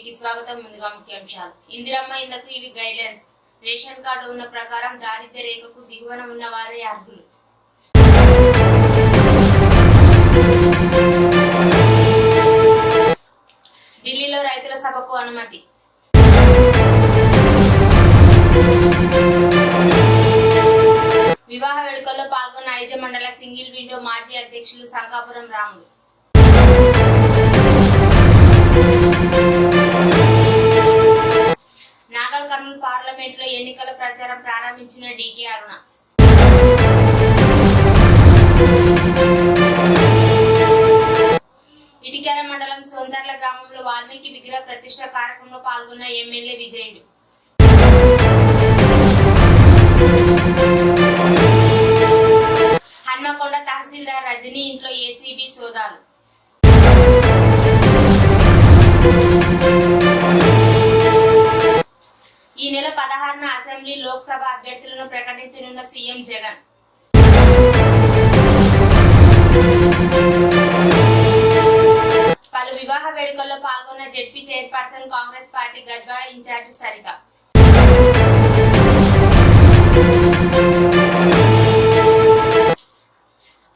న్యూస్కి స్వాగతం. ముందుగా ముఖ్యాంశాలు. ఇందిరమ్మ ఇళ్లకు ఇవి గైడ్లైన్స్. రేషన్ కార్డు ఉన్న ప్రకారం దారిద్ర్య రేఖకు దిగువన ఉన్న వారే అర్హులు. ఢిల్లీలో రైతుల సభకు అనుమతి. వివాహ వేడుకల్లో పాల్గొన్న ఐజ మండల సింగిల్ విండో మాజీ అధ్యక్షులు శంకాపురం రాములు. నాగల్ కర్నూలు పార్లమెంట్ లో ఎన్నికల ప్రచారం ప్రారంభించిన డీకే అరుణ. ఇటిక్యాల మండలం సోందర్ల గ్రామంలో వాల్మీకి విగ్రహ ప్రతిష్ట కార్యక్రమంలో పాల్గొన్న ఎమ్మెల్యే విజయుడు. హన్మకొండ తహసీల్దార్ రజనీ ఇంట్లో ఏసీబీ సోదాలు. ఈ నెల 16న అసెంబ్లీ లోక్సభ అభ్యర్థులను ప్రకటించనున్న సీఎం జగన్. పలు వివాహ వేడుకల్లో పాల్గొన్న ZP chairperson Congress party Gadwal incharge Saritha.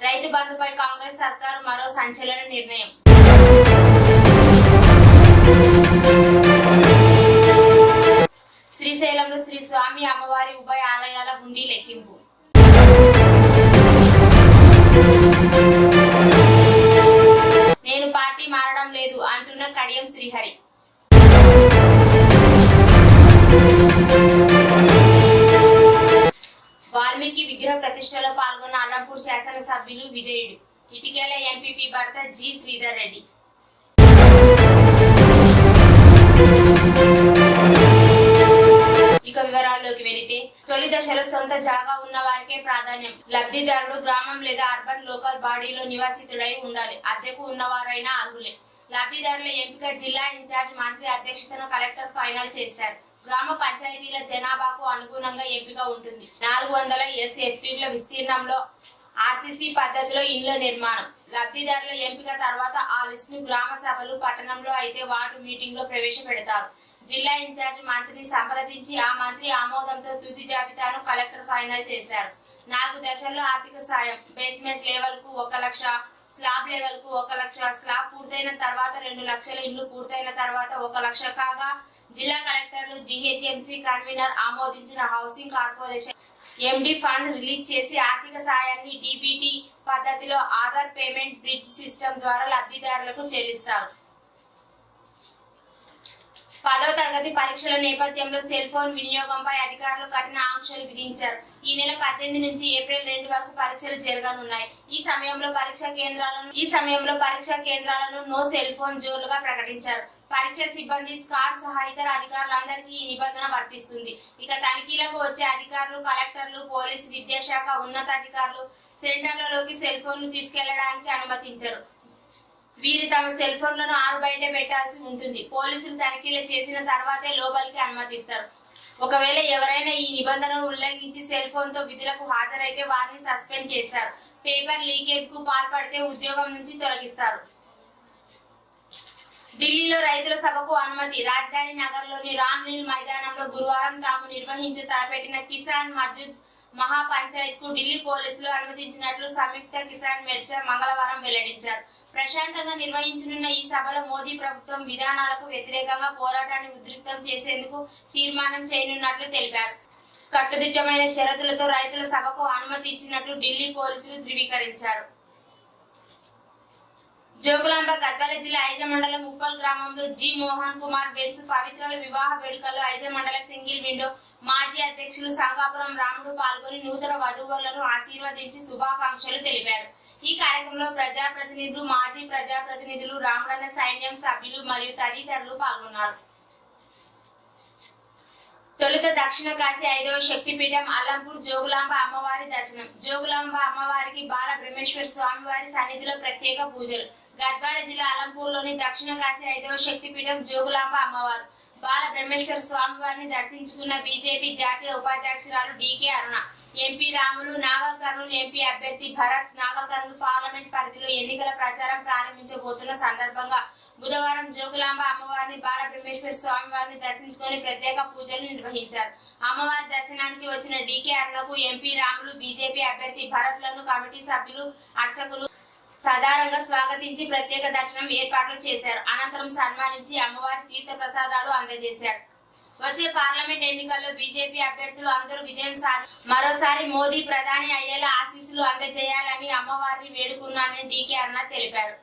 రైతు బంధుపై కాంగ్రెస్ సర్కారు మరో సంచలన నిర్ణయం. శ్రీశైలంలో శ్రీ స్వామి అమ్మవారి ఉభయ ఆలయాల హుండీ లెక్కింపు. నేను పార్టీ మారడం లేదు అంటున్న కడియం శ్రీహరి. వాల్మీకి విగ్రహ ప్రతిష్టలో పాల్గొన్న అల్లంపూర్ శాసనసభ్యులు విజయుడు. ఇటిక్యాల ఎంపీపీ భర్త జి శ్రీధర్ రెడ్డి. ఇక వివరాల్లోకి వెళితే, తొలి దశలో సొంత జాగా ఉన్న వారికే ప్రాధాన్యం. లబ్ధిదారుడు గ్రామం లేదా అర్బన్ లోకల్ బాడీలో నివాసితుడై ఉండాలి. అద్దెకు ఉన్నవారైనా అర్హులే. లబ్ధిదారుల ఎంపిక జిల్లా ఇన్ఛార్జ్ మంత్రి అధ్యక్షతన కలెక్టర్ ఫైనల్ చేశారు. గ్రామ పంచాయతీల జనాభాకు అనుగుణంగా ఎంపిక ఉంటుంది. 400 SFTల విస్తీర్ణంలో ఆర్సీసీ పద్ధతిలో ఇళ్ల నిర్మాణం. లబ్ధిదారుల ఎంపిక తర్వాత ఆ లిస్టును గ్రామ సభలు, పట్టణంలో అయితే వార్డు మీటింగ్ లో ప్రవేశపెడతారు. జిల్లా ఇన్ఛార్జ్ మంత్రిని సంప్రదించి ఆ మంత్రి ఆమోదంతో తుది జాబితాను కలెక్టర్ ఫైనల్ చేశారు. 4 దశల్లో ఆర్థిక సాయం. బేస్మెంట్ లెవెల్ కు 1 లక్ష, స్లాబ్ లెవెల్ కు 1 లక్ష, స్లాబ్ పూర్తయిన తర్వాత 2 లక్షల, ఇల్లు పూర్తయిన తర్వాత 1 లక్ష కాగా, జిల్లా కలెక్టర్లు జీహెచ్ఎంసీ కన్వీనర్ ఆమోదించిన housing corporation MD fund release చేసి ఆర్థిక సాయాన్ని డీబీటీ పద్ధతిలో ఆధార్ పేమెంట్ బ్రిడ్జ్ సిస్టమ్ ద్వారా లబ్ధిదారులకు చెల్లిస్తారు. 10వ తరగతి పరీక్షల నేపథ్యంలో సెల్ ఫోన్ వినియోగంపై అధికారులు కఠిన ఆంక్షలు విధించారు. ఈ నెల 18 నుంచి ఏప్రిల్ 2 వరకు పరీక్షలు జరగనున్నాయి. ఈ సమయంలో పరీక్షా కేంద్రాలను నో సెల్ ఫోన్ జోన్లుగా ప్రకటించారు. పరీక్ష సిబ్బంది, స్కాడ్ సహా ఇతర అధికారులందరికీ ఈ నిబంధన వర్తిస్తుంది. ఇక తనిఖీలకు వచ్చే అధికారులు, కలెక్టర్లు, పోలీసు, విద్యాశాఖ ఉన్నతాధికారులు సెంటర్లలోకి సెల్ ఫోన్లు తీసుకెళ్లడానికి అనుమతించరు. వీరు తమ సెల్ ఫోన్లను ఆరు బయట పెట్టాల్సి ఉంటుంది. పోలీసులు తనిఖీలు చేసిన తర్వాతే లోపలికి అనుమతిస్తారు. ఒకవేళ ఎవరైనా ఈ నిబంధనను ఉల్లంఘించి సెల్ ఫోన్ తో విధులకు హాజరైతే వారిని సస్పెండ్ చేస్తారు. పేపర్ లీకేజ్ కు పాల్పడితే ఉద్యోగం నుంచి తొలగిస్తారు. ఢిల్లీలో రైతుల సభకు అనుమతి. రాజధాని నగర్లోని రామ్లీల్ మైదానంలో గురువారం తాము నిర్వహించి తలపెట్టిన కిసాన్ మజ్దూర్ మహా పంచాయత్ కు ఢిల్లీ పోలీసులు అనుమతించినట్లు సంయుక్త కిసాన్ మోర్చా మంగళవారం వెల్లడించారు. ప్రశాంతంగా నిర్వహించనున్న ఈ సభలో మోదీ ప్రభుత్వం విధానాలకు వ్యతిరేకంగా పోరాటాన్ని ఉధృతం చేసేందుకు తీర్మానం చేయనున్నట్లు తెలిపారు. కట్టుదిట్టమైన షరతులతో రైతుల సభకు అనుమతి ఇచ్చినట్లు ఢిల్లీ పోలీసులు ధృవీకరించారు. జోగులాంబ గద్వాల జిల్లా ఐజ మండలం ఉప్పల్ గ్రామంలో జి మోహన్ కుమార్ బెడ్స్ పవిత్రల వివాహ వేడుకల్లో ఐజ మండల సింగిల్ విండో మాజీ అధ్యక్షులు శంకాపురం రాముడు పాల్గొని నూతన వధువులను ఆశీర్వదించి శుభాకాంక్షలు తెలిపారు. ఈ కార్యక్రమంలో ప్రజాప్రతినిధులు, మాజీ ప్రజాప్రతినిధులు, రామరన్న సైన్యం సభ్యులు మరియు తదితరులు పాల్గొన్నారు. తొలుత దక్షిణ కాశీ 5వ శక్తిపీఠం అల్లంపూర్ జోగులాంబ అమ్మవారి దర్శనం. జోగులాంబ అమ్మవారికి బాల బ్రహ్మేశ్వర స్వామి వారి సన్నిధిలో ప్రత్యేక పూజలు. గద్వాల జిల్లా అల్లంపూర్లోని దక్షిణ కాశీ 5వ శక్తిపీఠం జోగులాంబ అమ్మవారు బాల బ్రహ్మేశ్వర స్వామి వారిని దర్శించుకున్న బీజేపీ జాతీయ ఉపాధ్యక్షురాలు డీకే అరుణ. ఎంపీ రాములు, నాగల్ కర్నూలు ఎంపీ అభ్యర్థి భరత్ నాగల్ కర్నూలు పార్లమెంట్ పరిధిలో ఎన్నికల ప్రచారం ప్రారంభించబోతున్న సందర్భంగా బుధవారం జోగులాంబ అమ్మవారిని బాలబ్రహ్మేశ్వర స్వామి వారిని దర్శించుకొని ప్రత్యేక పూజలు నిర్వహించారు. అమ్మవారి దర్శనానికి వచ్చిన డీకే అరుణకు ఎంపీ రాములు, బీజేపీ అభ్యర్థి భరత్లను కమిటీ సభ్యులు, అర్చకులు సాధారణంగా స్వాగతించి ప్రత్యేక దర్శనం ఏర్పాట్లు చేశారు. అనంతరం సన్మానించి అమ్మవారి తీర్థ ప్రసాదాలు అందజేశారు. వచ్చే పార్లమెంట్ ఎన్నికల్లో బీజేపీ అభ్యర్థులు అందరూ విజయం మరోసారి మోదీ ప్రధాని అయ్యేలా ఆశీస్సులు అందజేయాలని అమ్మవారిని వేడుకున్నానని డీకే అరుణ తెలిపారు.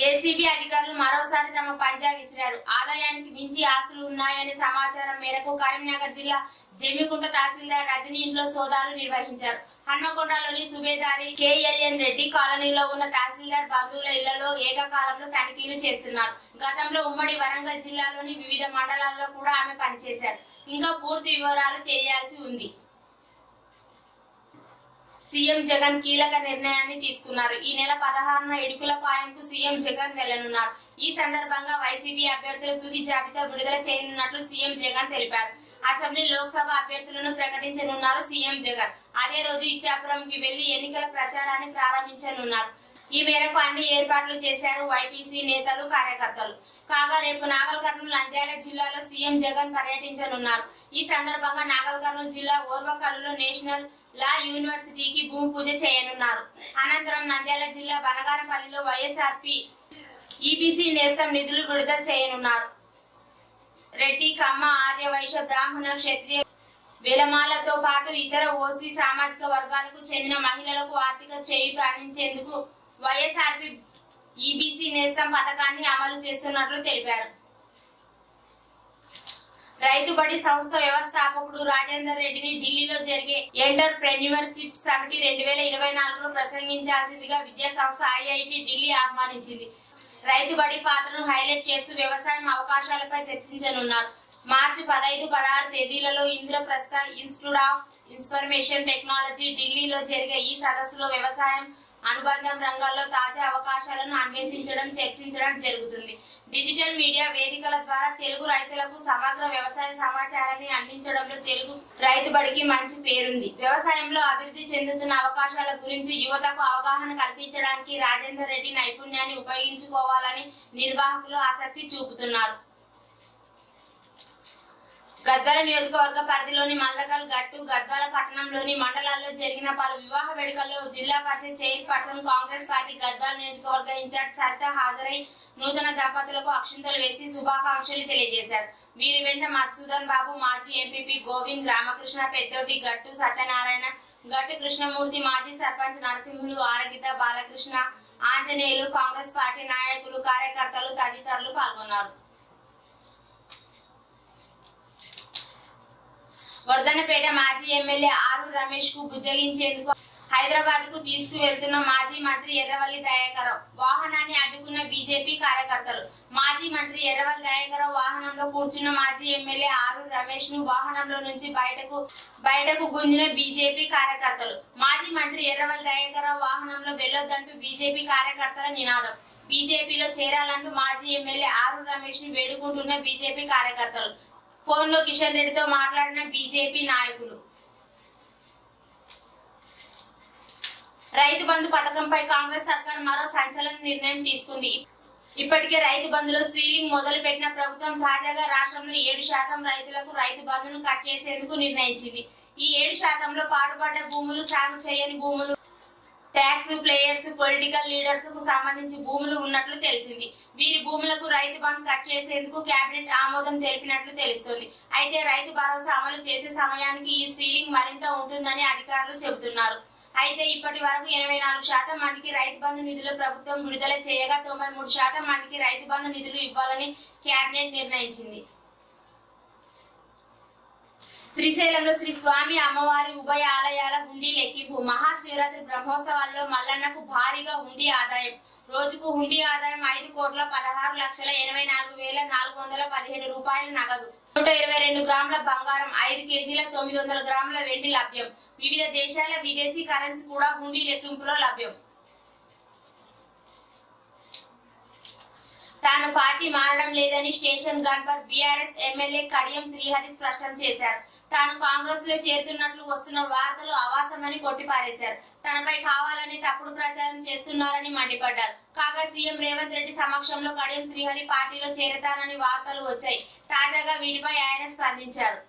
ఏసీబీ అధికారులు మరోసారి తమ పంజా విసిరారు. ఆదాయానికి మించి ఆస్తులు ఉన్నాయనే సమాచారం మేరకు కరీంనగర్ జిల్లా జమ్మికుంట తహసీల్దార్ రజని ఇంట్లో సోదాలు నిర్వహించారు. హన్మకొండలోని సుబేదారి కేఎల్ఎన్ రెడ్డి కాలనీలో ఉన్న తహసీల్దార్ బంధువుల ఇళ్లలో ఏకకాలంలో తనిఖీలు చేస్తున్నారు. గతంలో ఉమ్మడి వరంగల్ జిల్లాలోని వివిధ మండలాల్లో కూడా ఆమె పనిచేశారు. ఇంకా పూర్తి వివరాలు తెలియాల్సి ఉంది. సీఎం జగన్ కీలక నిర్ణయాన్ని తీసుకున్నారు. ఈ నెల 16న ఇడుకులపాయంకు సీఎం జగన్ వెళ్లనున్నారు. ఈ సందర్భంగా వైసీపీ అభ్యర్థుల తుది జాబితా విడుదల చేయనున్నట్లు సీఎం జగన్ తెలిపారు. అసెంబ్లీ, లోక్సభ అభ్యర్థులను ప్రకటించనున్నారు సీఎం జగన్. అదే రోజు ఇచ్చాపురంకి వెళ్లి ఎన్నికల ప్రచారాన్ని ప్రారంభించనున్నారు. ఈ మేరకు అన్ని ఏర్పాట్లు చేశారు వైపీసీ నేతలు, కార్యకర్తలు. కాగా రేపు నాగర్ కర్నూలు, నంద్యాల జిల్లాలో సీఎం జగన్ పర్యటించనున్నారు. ఈ సందర్భంగా నాగర్ కర్నూలు జిల్లా ఓర్వకల్లులో నేషనల్ లా యూనివర్సిటీకి భూమి పూజ చేయనున్నారు. అనంతరం నంద్యాల జిల్లా బనగానపల్లిలో వైఎస్ఆర్పీ ఈబీసీ నేస్తం నిధులు విడుదల చేయనున్నారు. రెడ్డి, కమ్మ, ఆర్య, వైశ్య, బ్రాహ్మణ, క్షత్రియ, వెలమాలతో పాటు ఇతర ఓసీ సామాజిక వర్గాలకు చెందిన మహిళలకు ఆర్థిక చేయూత అందించేందుకు వైఎస్ఆర్పీ ఈబీసీ నేస్తం పథకాన్ని అమలు చేస్తున్నట్లు తెలిపారు. రైతు బడి సంస్థ వ్యవస్థాపకుడు రాజేందర్ రెడ్డిని ఢిల్లీలో జరిగే ఎంటర్ప్రెన్యూర్షిప్ సమిట్ 2024లో ప్రసంగించాల్సిందిగా విద్యా సంస్థ ఐఐటి ఢిల్లీ ఆహ్వానించింది. రైతు బడి పాత్రను హైలైట్ చేస్తూ వ్యవసాయం అవకాశాలపై చర్చించనున్నారు. మార్చి 15, 16 తేదీలలో Indraprastha institute of information technology ఢిల్లీలో జరిగే ఈ సదస్సులో వ్యవసాయం అనుబంధం రంగాల్లో తాజా అవకాశాలను అన్వేషించడం, చర్చించడం జరుగుతుంది. డిజిటల్ మీడియా వేదికల ద్వారా తెలుగు రైతులకు సమగ్ర వ్యవసాయ సమాచారాన్ని అందించడంలో తెలుగు రైతు బడికి మంచి పేరుంది. వ్యవసాయంలో అభివృద్ధి చెందుతున్న అవకాశాల గురించి యువతకు అవగాహన కల్పించడానికి రాజేందర్ రెడ్డి నైపుణ్యాన్ని ఉపయోగించుకోవాలని నిర్వాహకులు ఆసక్తి చూపుతున్నారు. గద్వాల నియోజకవర్గ పరిధిలోని మల్దకల్, గట్టు, గద్వాల పట్టణంలోని మండలాల్లో జరిగిన పలు వివాహ వేడుకల్లో జిల్లా పరిషత్ చైర్పర్సన్, కాంగ్రెస్ పార్టీ గద్వాల నియోజకవర్గ ఇన్ఛార్జ్ సరిత హాజరై నూతన దంపతులకు అక్షింతలు వేసి శుభాకాంక్షలు తెలియజేశారు. వీరి వెంట మధుసూదన్ బాబు, మాజీ ఎంపీపీ గోవింద్, రామకృష్ణ, పెద్దోటి, గట్టు సత్యనారాయణ, గట్టు కృష్ణమూర్తి, మాజీ సర్పంచ్ నరసింహులు, ఆరగిత బాలకృష్ణ, ఆంజనేయులు, కాంగ్రెస్ పార్టీ నాయకులు, కార్యకర్తలు తదితరులు పాల్గొన్నారు. వర్ధన్నపేట మాజీ ఎమ్మెల్యే ఆరు రమేష్ కు బుజ్జగించేందుకు హైదరాబాద్ కు తీసుకువెళ్తున్న మాజీ మంత్రి ఎర్రవల్లి దయాకరావు వాహనాన్ని అడ్డుకున్న బీజేపీ కార్యకర్తలు. మాజీ మంత్రి ఎర్రవల్లి దయాకరావు వాహనంలో కూర్చున్న మాజీ ఎమ్మెల్యే ఆరు రమేష్ ను వాహనంలో నుంచి బయటకు గుంజిన బీజేపీ కార్యకర్తలు. మాజీ మంత్రి ఎర్రవల్లి దయాకరావు వాహనంలో వెళ్లొద్దంటూ బీజేపీ కార్యకర్తల నినాదం. బీజేపీలో చేరాలంటూ మాజీ ఎమ్మెల్యే ఆరు రమేష్ ను వేడుకుంటున్న బీజేపీ కార్యకర్తలు. ఫోన్లో కిషన్ రెడ్డితో మాట్లాడిన బీజేపీ నాయకులు. రైతు బంధు పథకంపై కాంగ్రెస్ సర్కార్ మరో సంచలన నిర్ణయం తీసుకుంది. ఇప్పటికే రైతు బంధులో సీలింగ్ మొదలు పెట్టిన ప్రభుత్వం తాజాగా రాష్ట్రంలో 7% రైతులకు రైతు బంధును కట్ చేసేందుకు నిర్ణయించింది. ఈ 7%లో పాటుపడ్డ భూములు, సాగు చేయని భూములు, ట్యాక్స్ ప్లేయర్స్, పొలిటికల్ లీడర్స్ కు సంబంధించి భూములు ఉన్నట్లు తెలిసింది. వీరి భూములకు రైతు బంధు కట్ చేసేందుకు కేబినెట్ ఆమోదం తెలిపినట్లు తెలుస్తోంది. అయితే రైతు భరోసా అమలు చేసే సమయానికి ఈ సీలింగ్ మరింత ఉంటుందని అధికారులు చెబుతున్నారు. అయితే ఇప్పటి వరకు 84% మందికి రైతు బంధు నిధులు ప్రభుత్వం విడుదల చేయగా 93% మందికి రైతు బంధు నిధులు ఇవ్వాలని కేబినెట్ నిర్ణయించింది. శ్రీశైలంలో శ్రీ స్వామి అమ్మవారి ఉభయ ఆలయాల హుండీ లెక్కింపు. మహాశివరాత్రి బ్రహ్మోత్సవాల్లో మల్లన్నకు భారీగా హుండీ ఆదాయం. రోజుకు హుండీ ఆదాయం 5,16,84,417 రూపాయల నగదు, 122 గ్రాముల బంగారం, 5 కేజీల 900 గ్రాముల వెండి లభ్యం. వివిధ దేశాల విదేశీ కరెన్సీ కూడా హుండీ లెక్కింపులో లభ్యం. తాను పార్టీ మారడం లేదని స్టేషన్ గన్పర్ బీఆర్ఎస్ ఎమ్మెల్యే కడియం శ్రీహరి స్పష్టం చేశారు. తాను కాంగ్రెస్ లో చేరుతున్నట్లు వస్తున్న వార్తలు అవాస్తవమని కొట్టిపారేశారు. తనపై కావాలని తప్పుడు ప్రచారం చేస్తున్నారని మండిపడ్డారు. కాగా సీఎం రేవంత్ రెడ్డి సమక్షంలో కడియం శ్రీహరి పార్టీలో చేరతానని వార్తలు వచ్చాయి. తాజాగా వీటిపై ఆయన స్పందించారు.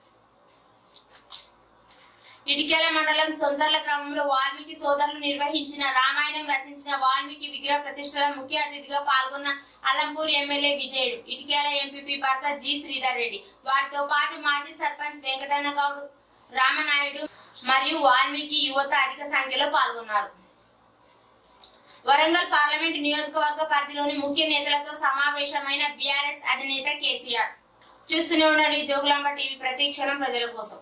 ఇటికేల మండలం సొంతర్ల గ్రామంలో వాల్మీకి సోదరులు నిర్వహించిన రామాయణం రచించిన వాల్మీకి విగ్రహ ప్రతిష్టలో ముఖ్య అతిథిగా పాల్గొన్న అలంపూర్ ఎమ్మెల్యే విజయుడు, ఇటికేల ఎంపీపీ భర్త జి శ్రీధర్ రెడ్డి, వారితో పాటు మాజీ సర్పంచ్ వెంకటన్న గౌడ్, రామనాయుడు మరియు వాల్మీకి యువత అధిక సంఖ్యలో పాల్గొన్నారు. వరంగల్ పార్లమెంటు నియోజకవర్గ పరిధిలోని ముఖ్య నేతలతో సమావేశమైన బీఆర్ఎస్ అధినేత కేసీఆర్. చూస్తూనే ఉండండి జోగులాంబ టీవీ, ప్రతి క్షణం ప్రజల కోసం.